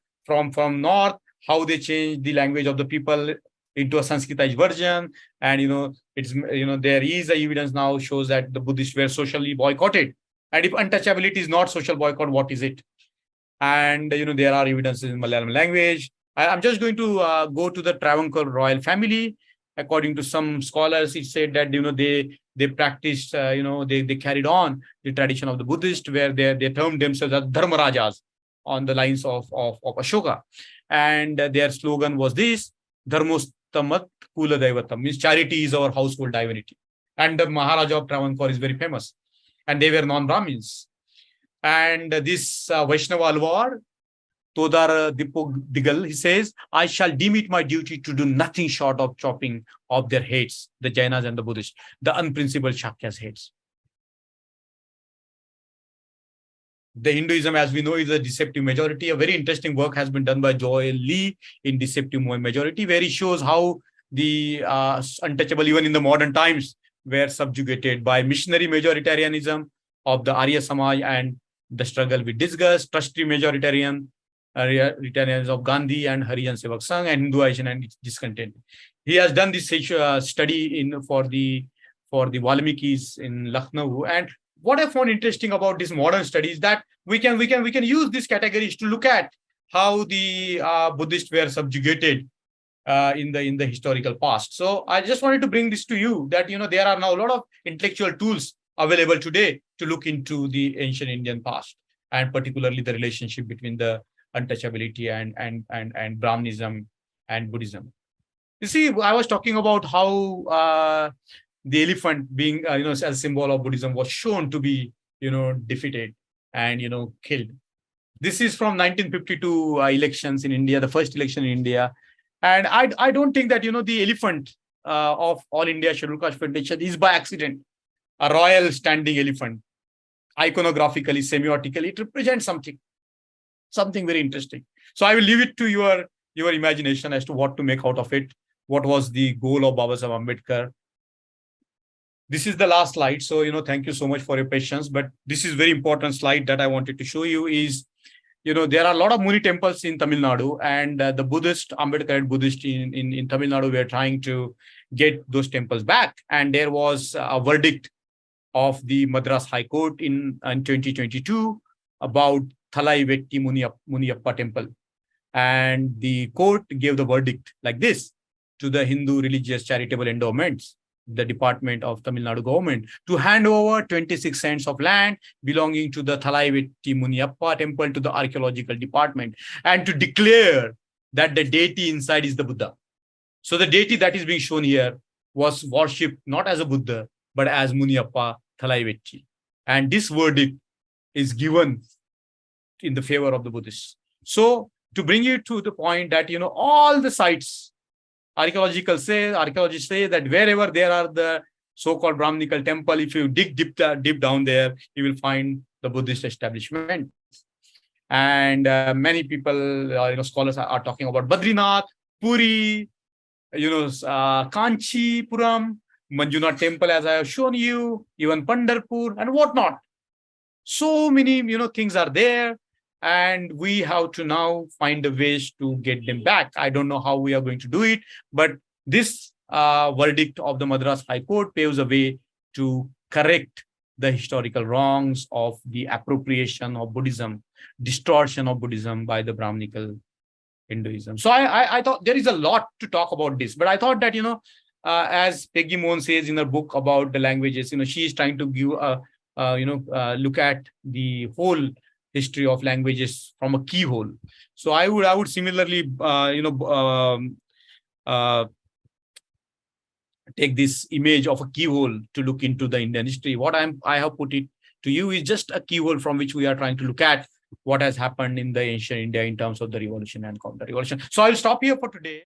north, how they changed the language of the people into a Sanskritized version. And, there is a evidence now shows that the Buddhists were socially boycotted. And if untouchability is not social boycott, what is it? And, there are evidences in Malayalam language. I'm just going to go to the Travancore royal family. According to some scholars, it said that, they practiced, they carried on the tradition of the Buddhist, where they termed themselves as Dharmarajas on the lines of Ashoka. And their slogan was this, Dharmostamat Kula Daivatam, means charity is our household divinity. And the Maharaja of Travancore is very famous. And they were non-Brahmins. And this Vaishnava Alvar, Todar Digal, he says, I shall deem it my duty to do nothing short of chopping off their heads, the Jainas and the Buddhists, the unprincipled Shakya's heads. The Hinduism, as we know, is a deceptive majority. A very interesting work has been done by Joel Lee in Deceptive Majority, where he shows how the untouchable, even in the modern times, were subjugated by missionary majoritarianism of the Arya Samaj and the struggle with disgust, trustee majoritarianism of Gandhi and Harijan Sevak Sangh, and Hinduization and its discontent. He has done this study for the Valmikis in Lucknow. And what I found interesting about this modern studies that we can use these categories to look at how the Buddhists were subjugated in the historical past. So I just wanted to bring this to you that there are now a lot of intellectual tools available today to look into the ancient Indian past, and particularly the relationship between the untouchability and Brahmanism and Buddhism. You see, I was talking about how the elephant being, as a symbol of Buddhism was shown to be, defeated and, killed. This is from 1952 elections in India, the first election in India. And I don't think that, the elephant of All India Scheduled Caste Federation is by accident a royal standing elephant. Iconographically, semiotically, it represents something very interesting. So I will leave it to your imagination as to what to make out of it. What was the goal of Baba Saheb Ambedkar? This is the last slide. So, thank you so much for your patience. But this is very important slide that I wanted to show you is there are a lot of Muni temples in Tamil Nadu, and the Ambedkar Buddhist in Tamil Nadu were trying to get those temples back. And there was a verdict of the Madras High Court in 2022 about Thalai Vetti Muniyappa temple. And the court gave the verdict like this to the Hindu Religious Charitable Endowments, the Department of Tamil Nadu government, to hand over 26 cents of land belonging to the Thalai Vetti Muniyappa temple to the archaeological department, and to declare that the deity inside is the Buddha. So the deity that is being shown here was worshipped not as a Buddha, but as Muniyappa Thalai Vetti. And this verdict is given in the favor of the Buddhists. So to bring you to the point that, all the sites, archaeologists say that wherever there are the so-called Brahminical temple, if you dig deep down there, you will find the Buddhist establishment. And many people, scholars are talking about Badrinath, Puri, Kanchipuram, Manjunath temple, as I have shown you, even Pandharpur and whatnot. So many, things are there. And we have to now find the ways to get them back. I don't know how we are going to do it, but this verdict of the Madras High Court paves a way to correct the historical wrongs of the appropriation of Buddhism, distortion of Buddhism by the Brahminical Hinduism. So I thought there is a lot to talk about this, but I thought that, as Peggy Mohan says in her book about the languages, she is trying to give look at the whole history of languages from a keyhole. So I would similarly, take this image of a keyhole to look into the Indian history. What I have put it to you is just a keyhole from which we are trying to look at what has happened in the ancient India in terms of the revolution and counter-revolution. So I'll stop here for today.